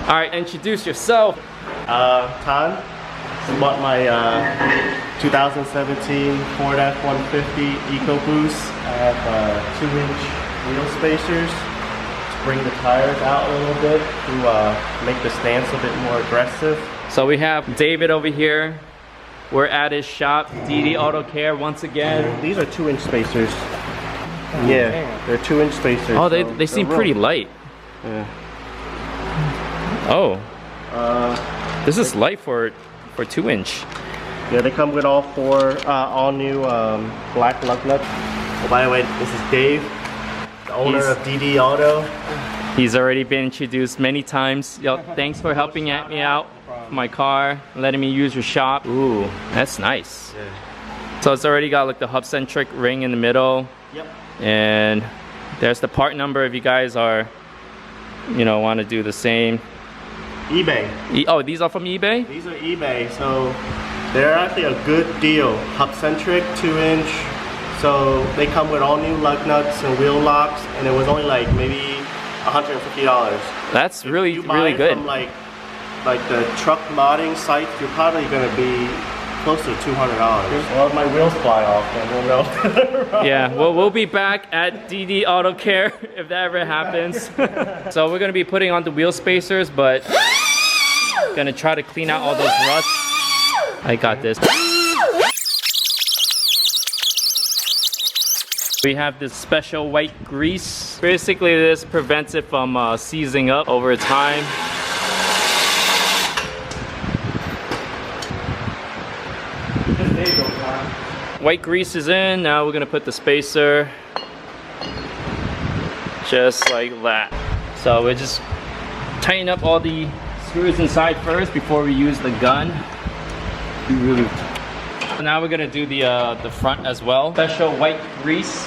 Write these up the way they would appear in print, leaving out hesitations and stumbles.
All right, introduce yourself. Tan. Bought my 2017 Ford F150 Ecoboost. I have 2-inch wheel spacers to bring the tires out a little bit to make the stance a bit more aggressive. So we have David over here. We're at his shop, DD Auto Care once again. These are 2-inch spacers. Yeah, they're 2-inch spacers. Oh, they seem pretty light. Yeah. Oh. This is light for 2-inch. Yeah, they come with all 4 all new black lug nuts. Oh, by the way, this is Dave, the owner of DD Auto. He's already been introduced many times. Yo, thanks for helping me out with my car, letting me use your shop. Ooh, that's nice. Yeah. So it's already got like the hub-centric ring in the middle. Yep. And there's the part number if you guys are, want to do the same. eBay. Oh, these are from eBay? These are eBay, so they're actually a good deal. Hub-centric, 2-inch. So they come with all new lug nuts and wheel locks, and it was only like maybe $150. That's really if you buy good. From like the truck modding site, you're probably gonna be close to $200. Well, if my wheels fly off, then we'll know. Yeah, well, we'll be back at DD Auto Care if that ever happens. So we're gonna be putting on the wheel spacers, but gonna try to clean out all those ruts. I got this. We have this special white grease. Basically, this prevents it from seizing up over time. White grease is in. Now we're gonna put the spacer just like that. So we're just tighten up all the screws inside first before we use the gun. Now we're gonna do the front as well. Special white grease.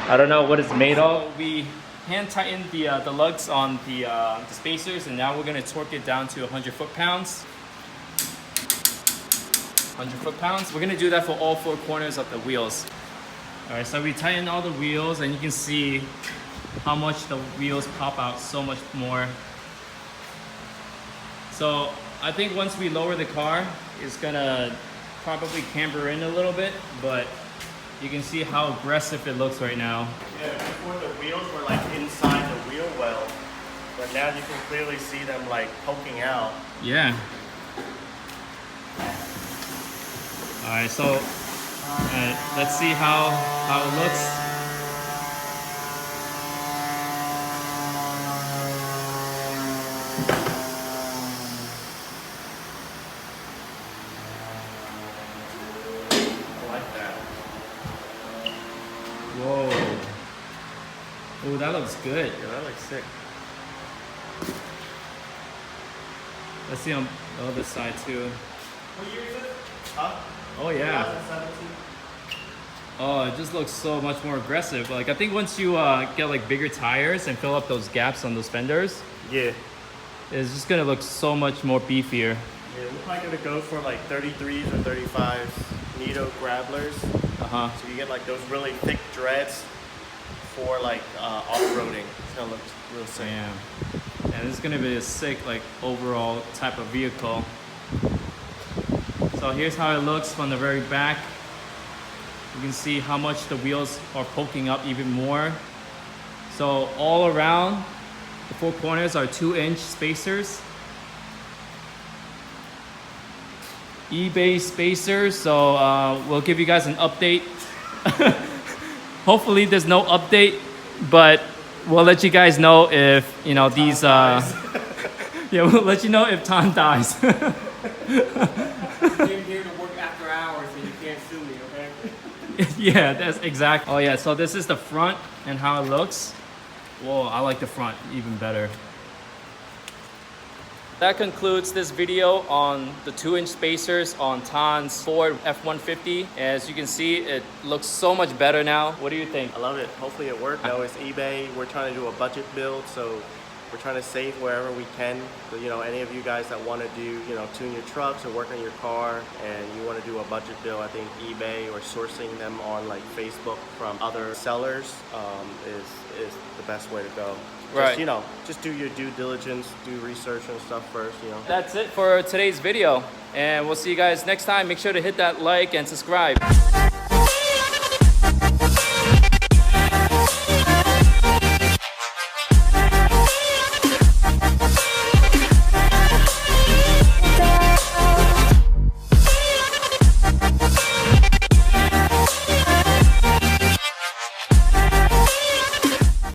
I don't know what it's made of. We hand tightened the lugs on the spacers, and now we're gonna torque it down to 100 foot-pounds. 100 foot-pounds. We're gonna do that for all 4 corners of the wheels. All right, so we tighten all the wheels, and you can see how much the wheels pop out so much more. So I think once we lower the car, it's gonna probably camber in a little bit, but you can see how aggressive it looks right now. Yeah, before the wheels were like inside the wheel well, but now you can clearly see them like poking out. Yeah. All right, so let's see how it looks. I like that. Whoa. Oh, that looks good. Yeah, that looks sick. Let's see on the other side too. What year is it? Huh? Oh yeah. 2017. Oh, it just looks so much more aggressive. Like I think once you get like bigger tires and fill up those gaps on those fenders, Yeah. it's just gonna look so much more beefier. Yeah, we're probably gonna go for like 33s or 35s Nito grabblers. Uh-huh. So you get like those really thick dreads for like off-roading. It's gonna look real sick. Damn. And this is gonna be a sick like overall type of vehicle. So here's how it looks from the very back. You can see how much the wheels are poking up even more. So all around, the 4 corners are 2-inch spacers. eBay spacers, so we'll give you guys an update. Hopefully there's no update, but we'll let you guys know if, these, yeah, we'll let you know if Tan dies. Came here to work after hours, so you can't sue me, okay? Yeah, that's exact. Oh yeah, so this is the front and how it looks. Whoa, I like the front even better. That concludes this video on the 2-inch spacers on Tan's Ford F150. As you can see, it looks so much better now. What do you think? I love it. Hopefully it worked. No, it's eBay. We're trying to do a budget build, so we're trying to save wherever we can. So, any of you guys that want to do, tune your trucks or work on your car, and you want to do a budget build, I think eBay or sourcing them on like Facebook from other sellers is the best way to go. Right. Just, you know, just do your due diligence, do research and stuff first, you know. That's it for today's video, and we'll see you guys next time. Make sure to hit that like and subscribe.